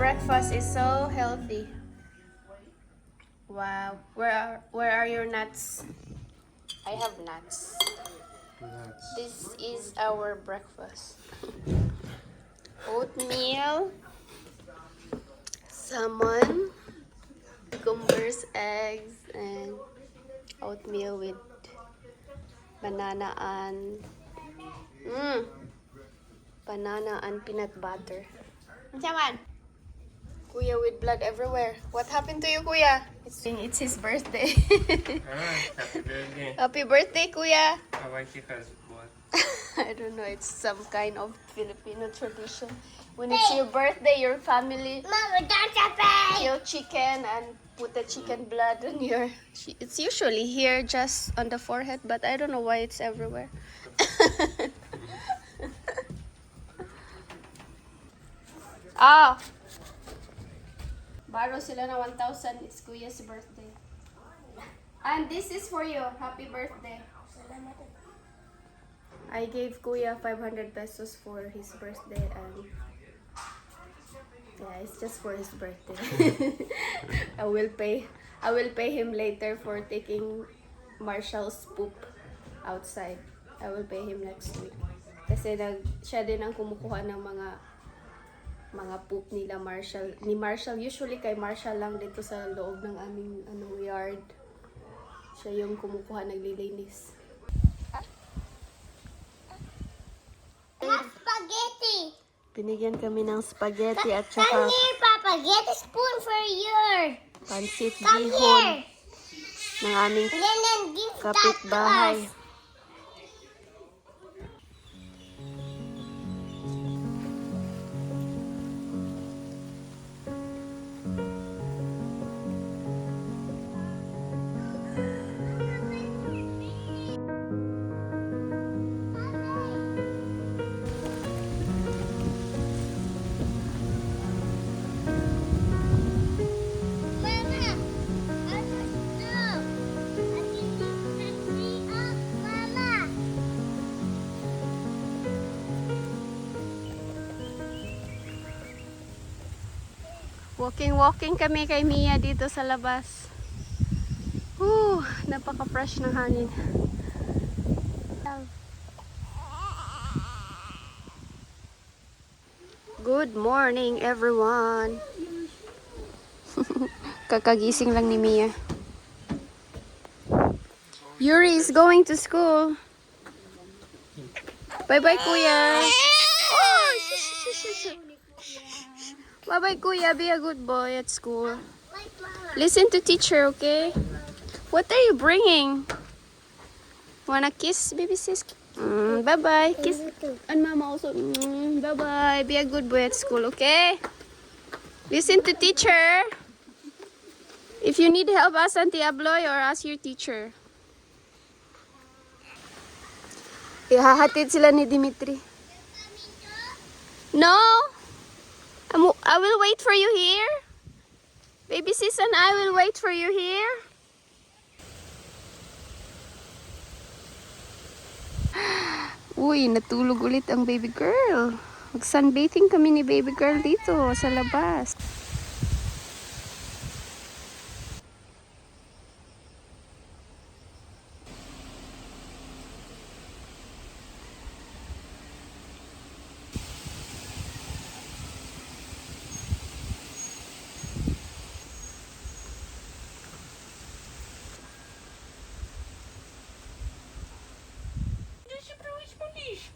breakfast is so healthy. Wow. Where are your nuts? I have nuts. This is our breakfast. Oatmeal, salmon, cucumbers, eggs, and oatmeal with banana and peanut butter. Come. Kuya with blood everywhere. What happened to you, Kuya? It's his birthday. Happy birthday. Happy birthday, Kuya. Hawaii has what? I don't know, it's some kind of Filipino tradition. When it's your birthday, your family kill chicken and put the chicken blood on your... It's usually here just on the forehead, but I don't know why it's everywhere. Ah! Borrow sila na 1,000. It's Kuya's birthday. And this is for you. Happy birthday. I gave Kuya 500 pesos for his birthday and yeah, it's just for his birthday. I will pay him later for taking Marshall's poop outside. I will pay him next week. Kasi siya din ang kumukuha ng mga poop ni Marshall. Usually kay Marshall lang dito sa loob ng aming yard. Siya yung kumukuha, naglilinis. Spaghetti. Binigyan kami ng spaghetti at Come saka here, Papa. Get a spoon for your. pansit Come bihon here. ng aming And then give that to kapitbahay. us. Mama, I must know. I think you set me up, Mama. Walking kami kay Mia dito sa labas. Napaka-fresh ng hangin. Good morning, everyone. Kakagising lang ni Mia. Yuri is going to school. Bye-bye, Kuya. Oh, bye-bye, Kuya. Be a good boy at school. Like Mama. Listen to teacher, okay? What are you bringing? Wanna kiss, baby sis? Bye-bye. Kiss. And Mama also. Bye-bye. Be a good boy at school, okay? Listen to teacher. If you need help, ask Auntie Abloy or ask your teacher. Ihahatid sila ni Dimitri. No! I will wait for you here. Baby sis and I will wait for you here. Uy, natulog ulit ang baby girl. Mag-sunbathing kami ni baby girl dito sa labas.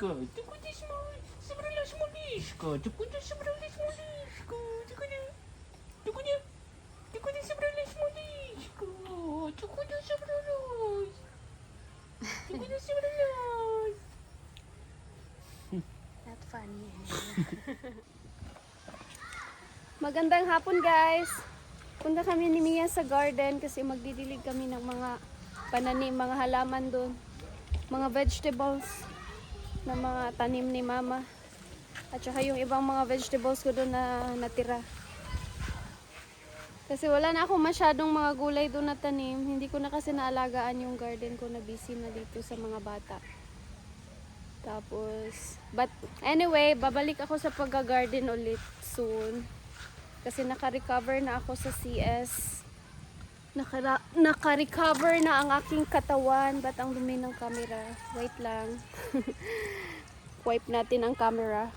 Ты куда собралась, малышка? Ты куда собралась, малышка? Ты куда? Ты куда? Ты куда собралась, малышка? Ты куда собралась? Ты куда собралась? Not funny. Magandang hapon, guys. Punta kami ni Mia sa garden kasi magdidilig kami ng mga pananim, mga halaman doon. Mga vegetables na mga tanim ni Mama. At saka yung ibang mga vegetables ko doon na natira. Kasi wala na akong masyadong mga gulay doon na tanim. Hindi ko na kasi naalagaan yung garden ko, na busy na dito sa mga bata. Tapos, but anyway, babalik ako sa pagga-garden ulit soon. Kasi naka-recover na ako sa CS. Naka-recover na ang aking katawan. Ba't ang dumi ng camera? Wait lang. Wipe natin ang camera.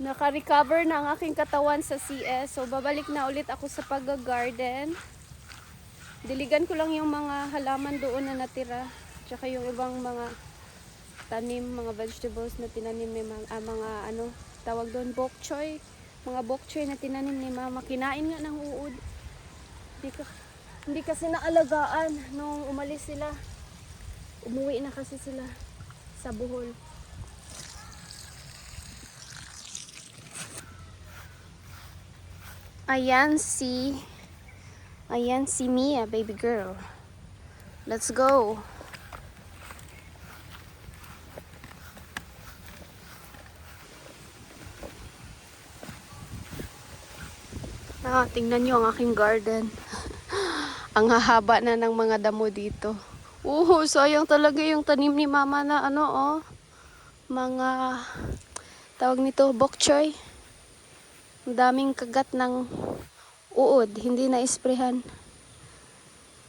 Naka-recover na ang aking katawan sa CS. So, babalik na ulit ako sa pag-garden. Diligan ko lang yung mga halaman doon na natira. Tsaka yung ibang mga tanim, mga vegetables na tinanim ni mga ano, tawag doon, bok choy. Mga bok choy na tinanim ni mama. Kinain nga ng uod. Hindi kasi naalagaan nung umalis sila. Umuwi na kasi sila sa Bohol. Ayan si Mia, baby girl. Let's go. Tingnan nyo ang aking garden. Ang hahaba na ng mga damo dito. Sayang talaga yung tanim ni mama na ano, oh. Mga, tawag nito, bok choy. Ang daming kagat ng uod, hindi na isprehan.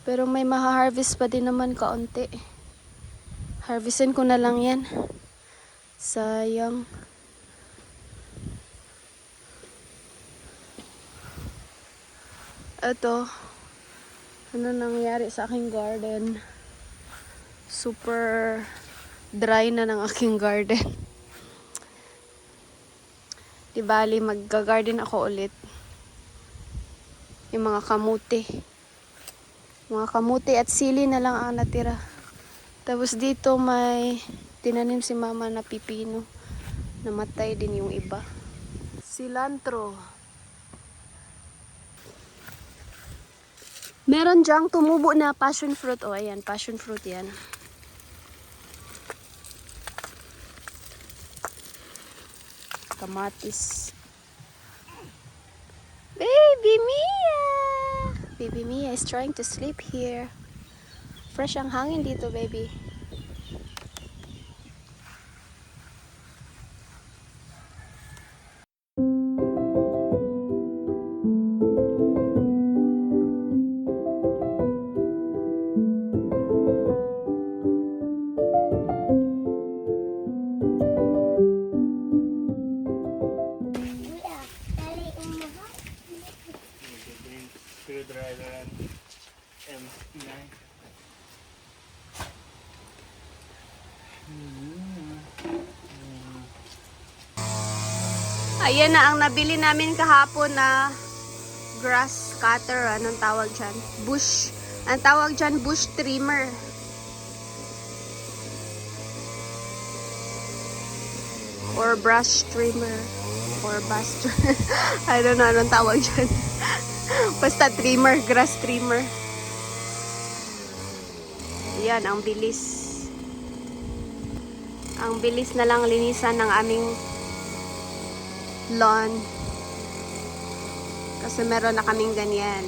Pero may maha-harvest pa din naman kaunti. Harvestin ko na lang yan. Sayang. Ito, ano nangyari sa aking garden? Super dry na ng aking garden. Di bali, mag-garden ako ulit. Yung mga kamuti. Mga kamuti at sili na lang ang natira. Tapos dito may tinanim si mama na pipino. Namatay din yung iba. Cilantro. Meron dyang tumubo na passion fruit. O, ayan, passion fruit yan. Kamatis. Baby Mia! Baby Mia is trying to sleep here. Fresh ang hangin dito, baby. Screwdriver and M9. Ayan na ang nabili namin kahapon na grass cutter. Anong tawag dyan? Bush. Ang tawag dyan, bush trimmer. Or brush trimmer. Or buster. I don't know anong tawag dyan. Basta trimmer, grass trimmer. Yan, ang bilis. Ang bilis na lang linisan ng aming lawn. Kasi meron na kaming ganyan.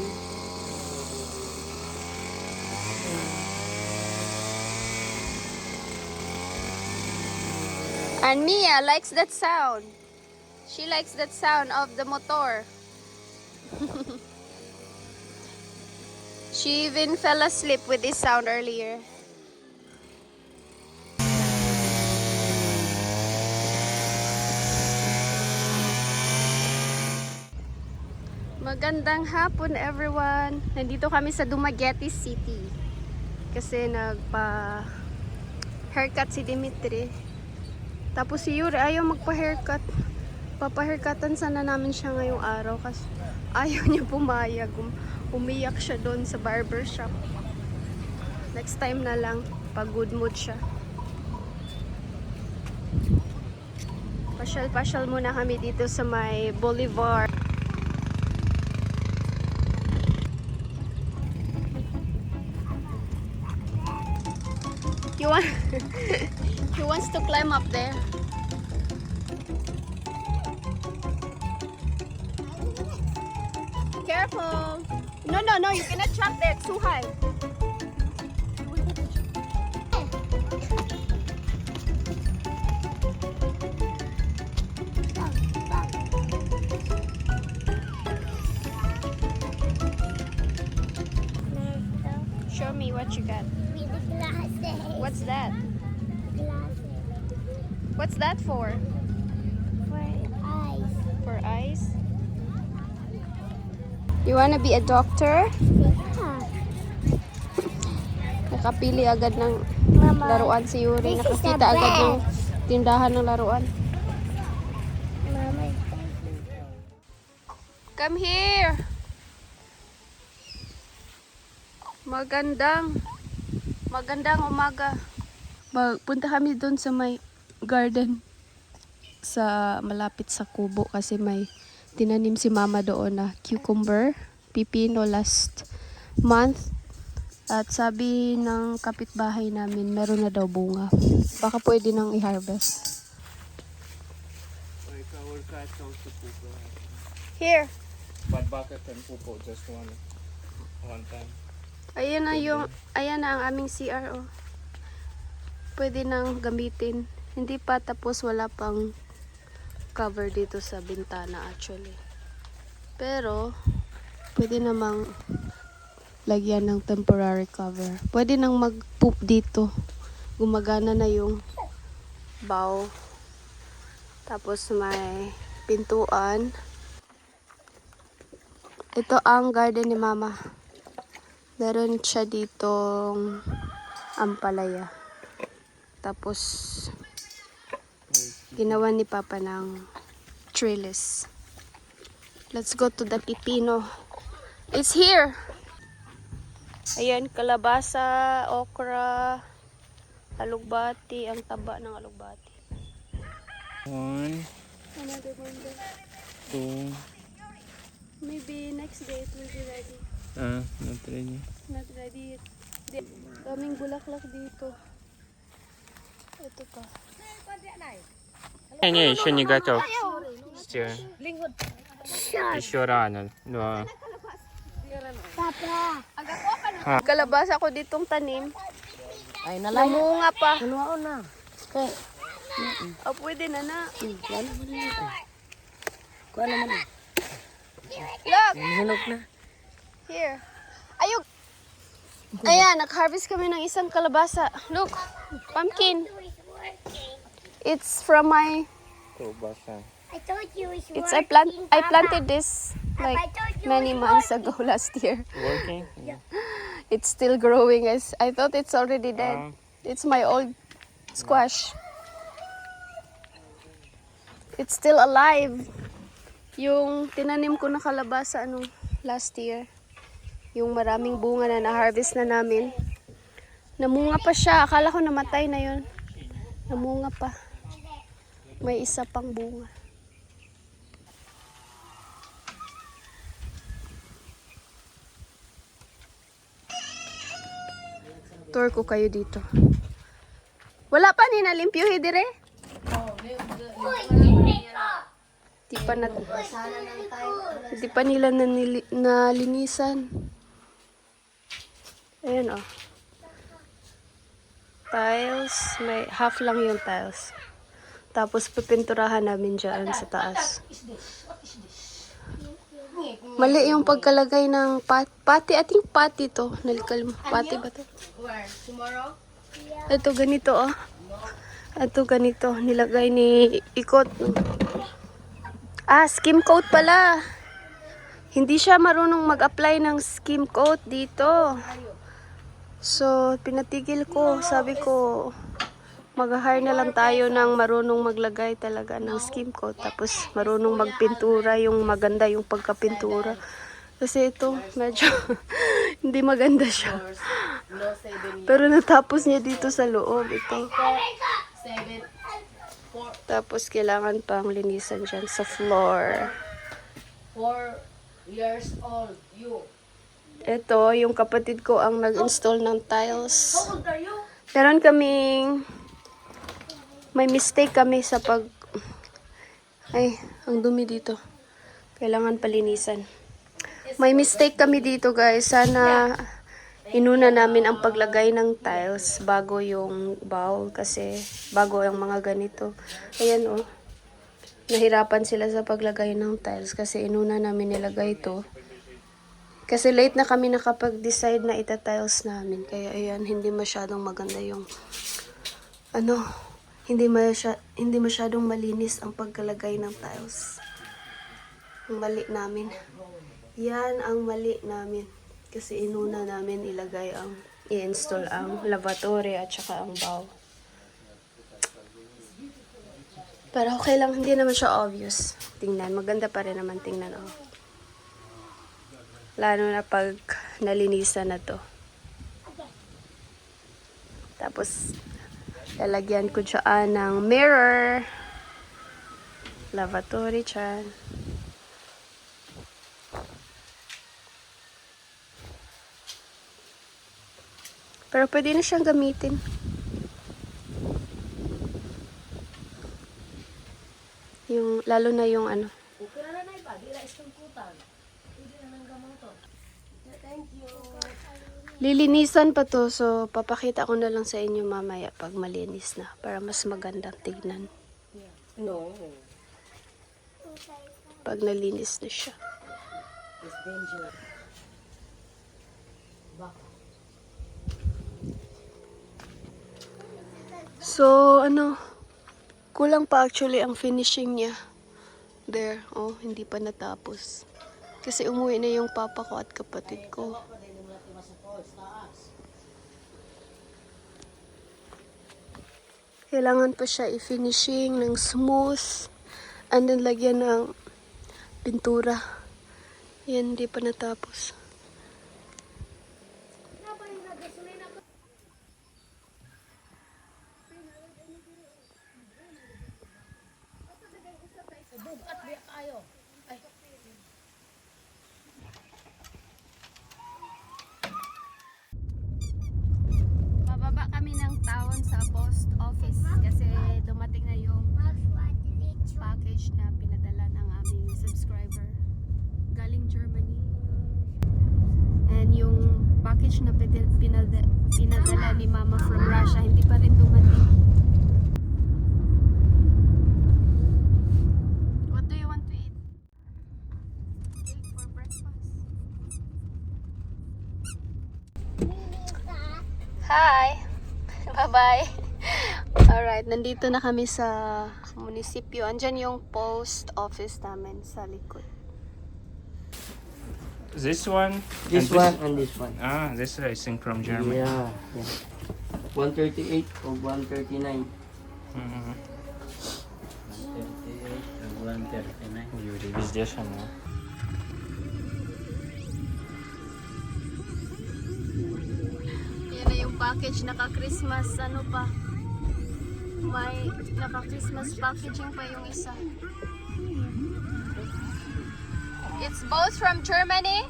And Mia likes that sound. She likes that sound of the motor. She even fell asleep with this sound earlier. Magandang hapon, everyone. Nandito kami sa Dumaguete City. Kasi nagpa-haircut si Dimitri. Tapos si Yuri ayaw magpa-haircut. Papa-haircutan sana namin siya ngayong araw kasi ayaw niya pumayag. Umiyak siya doon sa barbershop. Next time na lang, pag good mood siya. Pasyal-pasyal muna kami dito sa may Bolivar. He wants to climb up there. Careful. No, you cannot jump there. It's too high. Show me what you got. With the glasses. What's that? Glasses. What's that for? For eyes. For eyes? You wanna be a doctor? Yeah. Nakapili agad ng Mama. laruan si Yuri. This is the Nakakita agad ng best. tindahan ng laruan. Mama. Come here! Magandang umaga. Punta kami doon sa may garden sa malapit sa kubo kasi may tinanim si mama doon na cucumber, pipino last month. At sabi ng kapitbahay namin, meron na daw bunga. Baka pwede nang i-harvest. Like our cat also poop. Here! But bucket can poop out just one time. Ayan na ang aming CR, oh. Pwede nang gamitin. Hindi pa tapos, wala pang cover dito sa bintana actually. Pero, pwede namang lagyan ng temporary cover. Pwede nang mag-poop dito. Gumagana na yung bow. Tapos may pintuan. Ito ang garden ni mama. Meron siya ditong ampalaya. Tapos, ginawa ni papa ng trellis. Let's go to the pipino. It's here! Ayan, kalabasa, okra, alugbati, ang taba ng alugbati. 1, Another one there. 2. Maybe next day it will be ready. Not ready. Not ready yet. Daming bulaklak dito. Ito pa. Не, еще не готов. Еще рано. Да. Papa. Kalabasa ko ditong tanim. Ay, namunga pa. Ano na? Okay. O, pwede na na. Kuha naman na. Look! Hinog na. Here. Ayog! Ayan, nag-harvest kami ng isang kalabasa. Look, pumpkin. It's from my... I told you it's It's working. I planted this like I told you many it's months ago last year. Working? It's still growing. I thought it's already dead. It's my old squash. It's still alive. Yung tinanim ko na kalabasa last year. Yung maraming bunga na na-harvest na namin. Namunga pa siya. Akala ko namatay na yun. Namunga pa. May isa pang bunga. Tour ko kayo dito. Wala pa ni nalimpyo dire? Di pa nila nalinisan. Ayan oh. Tiles, may half lang yung tiles. Tapos pipinturahan namin dyan sa taas. Mali yung pagkalagay ng pati. Ating pati to. Nalikal mo. Pati ba to? Ito ganito oh. Ito ganito. Nilagay ni Ikot. Skim coat pala. Hindi siya marunong mag-apply ng skim coat dito. So, pinatigil ko. Sabi ko, mag-hire na lang tayo ng marunong maglagay talaga ng skim coat. Tapos, marunong magpintura. Yung maganda yung pagkapintura. Kasi ito, medyo hindi maganda siya. Pero natapos niya dito sa loob. Ito. Tapos, kailangan pang linisan dyan sa floor. 4 years old, you. Ito, yung kapatid ko ang nag-install ng tiles. How old are you? Meron kaming may mistake kami sa ay, ang dumi dito. Kailangan palinisan. May mistake kami dito, guys. Sana inuna namin ang paglagay ng tiles bago yung bowl kasi bago ang mga ganito. Ayan oh. Nahirapan sila sa paglagay ng tiles kasi inuna namin nilagay ito. Kasi late na kami nakapag-decide na itatiles namin. Kaya ayan, hindi masyadong maganda yung ano, hindi masyadong malinis ang pagkalagay ng tiles. Ang mali namin. Yan ang mali namin. Kasi inuna namin i-install ang lavatory at saka ang bowl. Pero okay lang, hindi naman siya obvious. Tingnan, maganda pa rin naman tingnan. Oh. Lalo na pag nalinisan na to. Tapos, lalagyan ko dyan ng mirror. Lavatory dyan. Pero pwede na siyang gamitin. Lalo na yung ano. Okay na na iba, di na istungkutan. Hindi na nang gamang to. Thank you. Lilinisan pa to, so papakita ko na lang sa inyo mamaya pag malinis na. Para mas magandang tignan. No. Pag nalinis na siya. It's dangerous. Baka. So, kulang pa actually ang finishing niya. There, hindi pa natapos. Kasi umuwi na yung papa ko at kapatid ko. Kailangan pa siya i-finishing ng smooth. And then lagyan ng pintura. Yan, hindi pa natapos. Bugat biya kayo. Ay. Bababa kami ng town sa post office kasi dumating na yung package na pinadala ng aming subscriber galing Germany. And yung package na pinadala ni Mama from Russia hindi pa rin dumating. What do you want to eat? Cake for breakfast. Hi! Bye-bye! Alright, nandito na kami sa munisipyo. Andyan yung post office namin sa likod. This one? This and one and this one. Ah, this is I think from Germany. Yeah, yeah. 138 or 139. Mm-hmm. 138 and 139. Юрий, везде шамал. Yan na yung package, naka-Christmas, ano pa. May naka-Christmas packaging pa yung isa. It's both from Germany?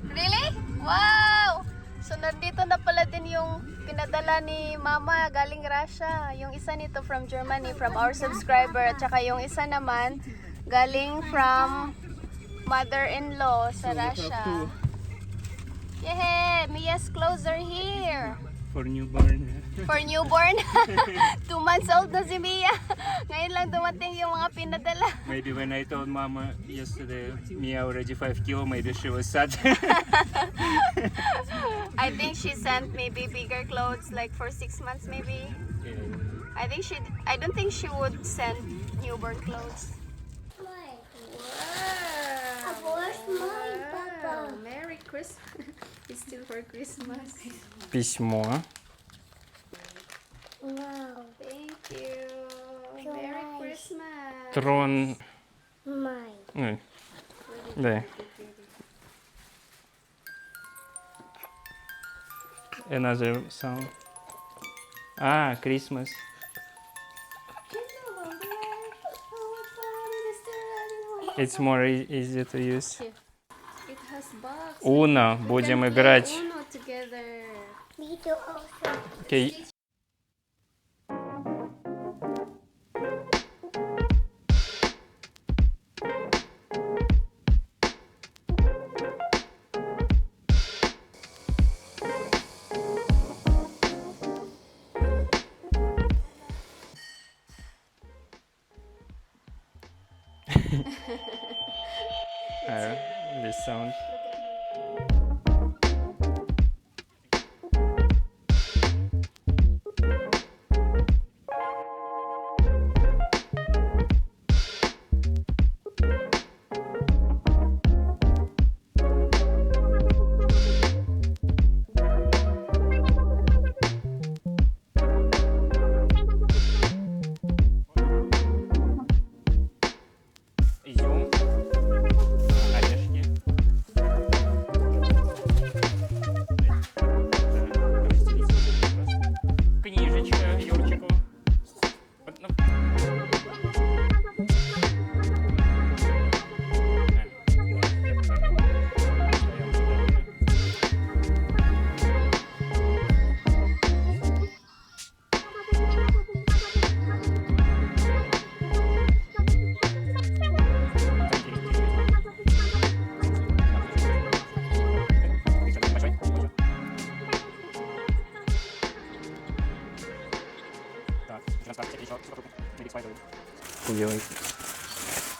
Really? Wow! So, nandito na pala din yung pinadala ni Mama galing Russia. Yung isa nito from Germany, from our subscriber. At saka yung isa naman, galing from mother-in-law sa Russia. Yehey! Mia's clothes are here! For newborn. For newborn. 2 months old na si Mia. Ngayon lang dumating yung mga pinadala. Maybe when I told Mama yesterday, Mia already 5 kilo, maybe she was sad. I think she sent maybe bigger clothes like for 6 months maybe. Yeah. I don't think she would send newborn clothes. Where's mine, Papa? Merry Christmas. It's still for Christmas. Письмо. Wow. Thank you. So Merry nice. Christmas. Трон. Mine. Ой. Да. Another song. Ah, Christmas. It's more easy to use. It has box. Uno, будем играть. Uno together. Me too also. Okay. This sound. Изюм. Орешки. Книжечка Юрчику. Вот, ну. Хуёвый.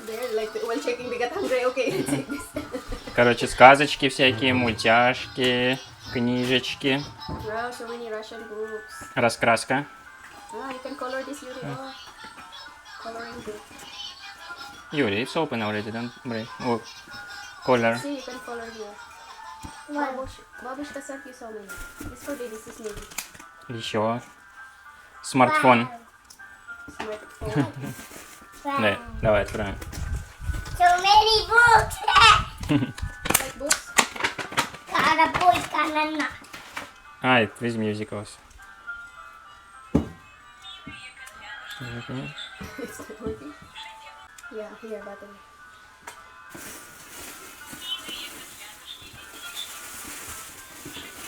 They're like while checking they got hungry. Okay, let's eat this. Короче, сказочки всякие, мультяшки, книжечки, Wow, so many Russian books. раскраска. Oh, you can color this, Yuri. Oh, coloring book. Юрий, it's open already, don't break. Oh, color. See, you can color here. Бабушка sent you so many. This for babies, this maybe. Еще. Смартфон. Smartphone. Да, давай откроем. So many books. Like books. Карапулька на. А, это with musicals. It's not working. Yeah, here, button.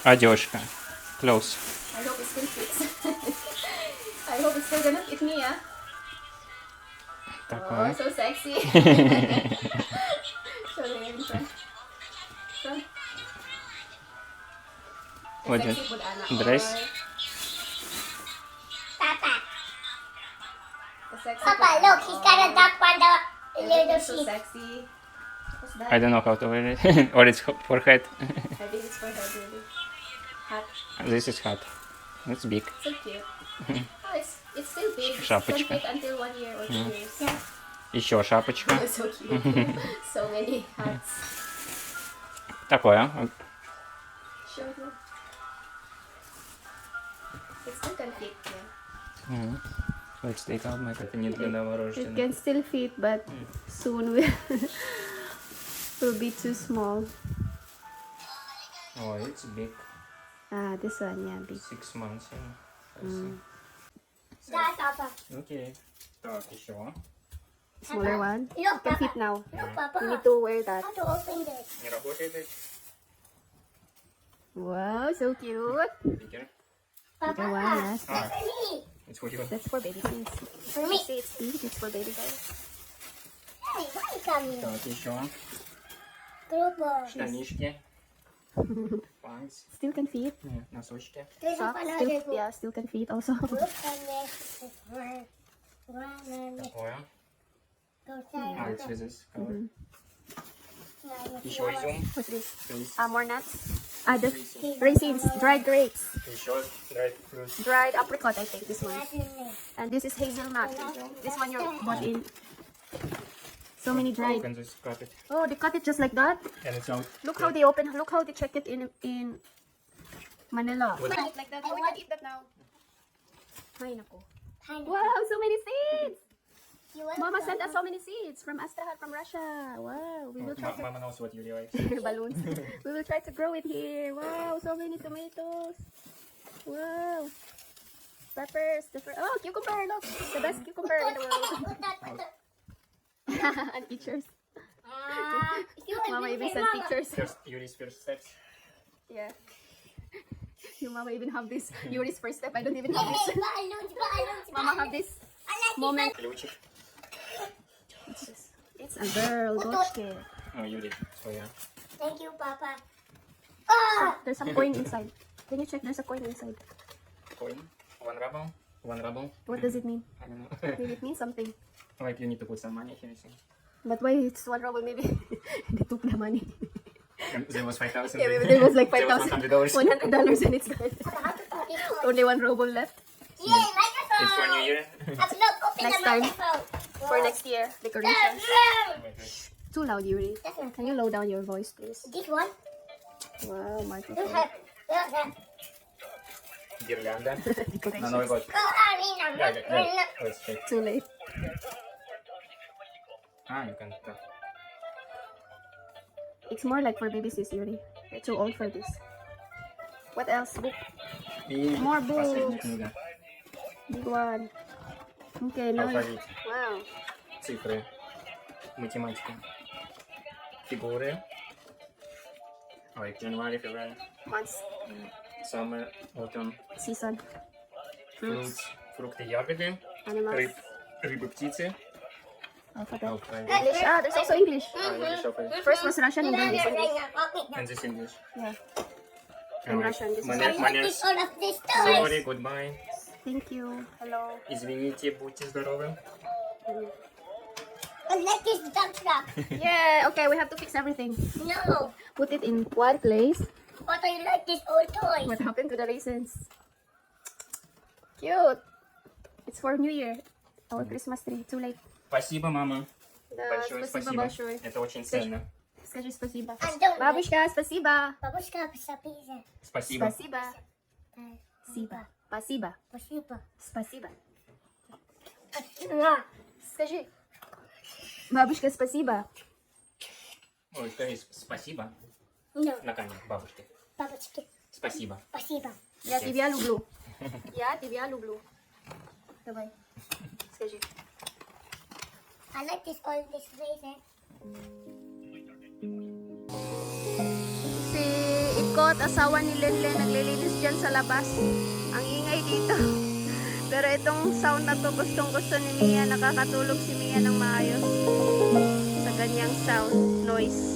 Одежка. Close. I hope it still fits. I hope it's still gonna fit me, yeah? Oh, Такое. so sexy. Show them in front. Front. The Вот sexy это. food, Anna. Dress. Or Papa. the sexy Papa, food, look, Anna. he's got a duck on the little Everything's so sheep. sexy. What's that? I don't know how to wear it. Or it's for head. I think it's for her, maybe. Hat. This is hot. It's big. So cute. Oh, it's still big. It Шапочка. can fit until 1 year or 2 years. Еще шапочка. Oh, so cute. So many hats. Такое. Show them. It still can fit, yeah. Let's take out my... Это не для It новорожденных. can still fit, but soon will be too small. Oh, it's big. Ah, this one, yeah, big. 6 months. Yeah. I see. That's Papa. Окей. Так, еще. Smaller one. Look, Can Papa. fit now. Look, Papa. You need to wear that. How to open this? Не работает? Wow, so cute. Бигер. Papa. Bigger one, yes. Ah, For me. it's for you. That's for baby things. For me. See, it's big. It's for baby guys. Hey, why you come here? Так, еще. Grouper. Штанишки. Панс. Still can fit. Не, носочки. There's Socks, another still, book. yeah, still can fit also. Look on this. Такое. Go А, it's with this cover. side. Еще изюм. What's this? Please. More nuts. Ah, the raisins, dried grapes, Еще dried fruit. dried apricot, I think, this one. And this is hazelnut. This one you bought in. So many dried. Open this, cut it. Oh, they cut it just like that. And it's out. Look how they open. Look how they check it in Manila. What? Like that. Oh, we can eat that now. Ay, nako. Pineapple. Wow, so many seeds. You want Mama sent us so many seeds from Astrahan, from Russia. Wow, we will try to Mama knows what you like. balloons. We will try to grow it here. Wow, so many tomatoes. Wow. Peppers. Oh, cucumber. Look, the best cucumber in the world. put that? And teachers. If you want Mama to even say sent Mama. pictures. First, Yuri's first steps. Yeah. Your mama even have this. Yuri's first step. I don't even have Hey, this. balloons. Mama have this I like moment. Ключик. It's a girl. Dochke. Oh, Yuri. So yeah. Thank you, Papa. Ah! There's some coin inside. Can you check? There's a coin inside. Coin. One ruble. One ruble. What does it mean? I don't know. Maybe it means something. Like you need to put some money here. So. But why it's 1 ruble maybe? They took the money. There was 5,000. Yeah, maybe there was like There was $5,000. $100. $100 and it's gone. Only 1 ruble left. Yay, microphone! It's for New Year. Look, open Next the time. microphone. For next year, decorations. Too loud, Yuri. Can you low down your voice, please? This one? Wow, Look microphone. at Гирлянда. На Decorations. Новый год. Let's check. Too late. You can tap. It's more like for baby sis, Yuri. You're too old for this. What else? Book. И More books. последняя книга. Big one. Okay, nice. Алфавит. Wow. Цифры. Математика. Фигуры. Like January, February. Months. Summer, autumn. Season. Fruits. Fruits. Фрукты, ягоды. Animals. Рыбы, птицы. Alphabet. Alphabet. English. Ah, there's also English. English alphabet. First was Russian and then it's English. And this English. Yeah. And like Russian, this is manners. all of these toys. Sorry, goodbye. Thank you. Hello. Извините, будьте здоровы. I like this dump truck. Yeah, okay, we have to fix everything. No. Put it in one place. But I like this old toy. What happened to the raisins? Cute. It's for New Year. Our Christmas tree. Too late. Спасибо, мама. Да, Большое спасибо спасибо. большое. Это очень ценно. Скажи спасибо. I don't like- Бабушка, спасибо. Бабушка, спасибо. Спасибо. Спасибо. Спасибо. Спасибо. Спасибо. Спасибо. Спасибо. Скажи. Бабушка, спасибо. Ой, скажи спасибо. No. На камеру, бабушке. Бабочки, Спасибо. спасибо. Я тебя люблю. Я тебя люблю. Давай. Скажи. I like this all this raisin. Si Ikot, asawa ni Lenlen, naglilinis dyan sa labas. Ang ingay dito. Pero itong sound na to, gustong gusto ni Mia. Nakakatulog si Mia ng maayos. Sa ganyang sound, noise.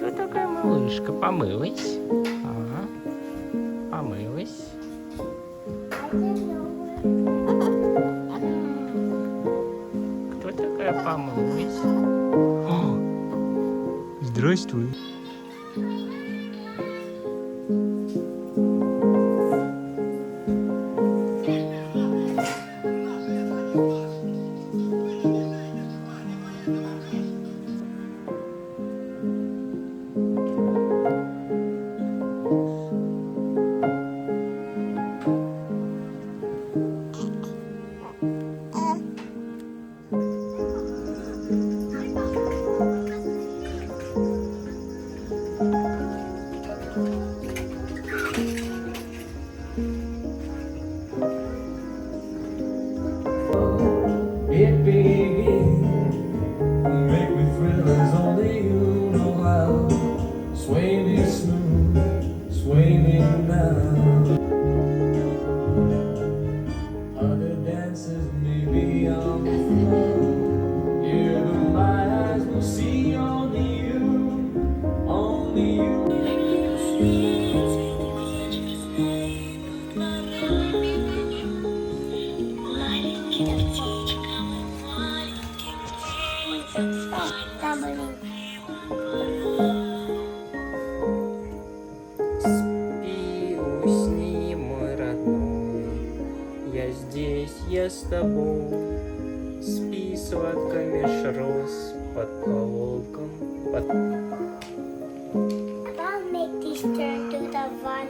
Кто такая малышка? Помылась? Ага. Помылась. I don't know. Кто такая помылась? Здравствуй. It begins, make me thrill as only you know how. Sway me smooth, sway me now. Other dancers may be on the floor, here but my eyes will see only you, only you. Tumbling. Спи, усни, мой родной. Я здесь, я с тобой. Спи сладко меж роз под полоком. I'll make this turn to the one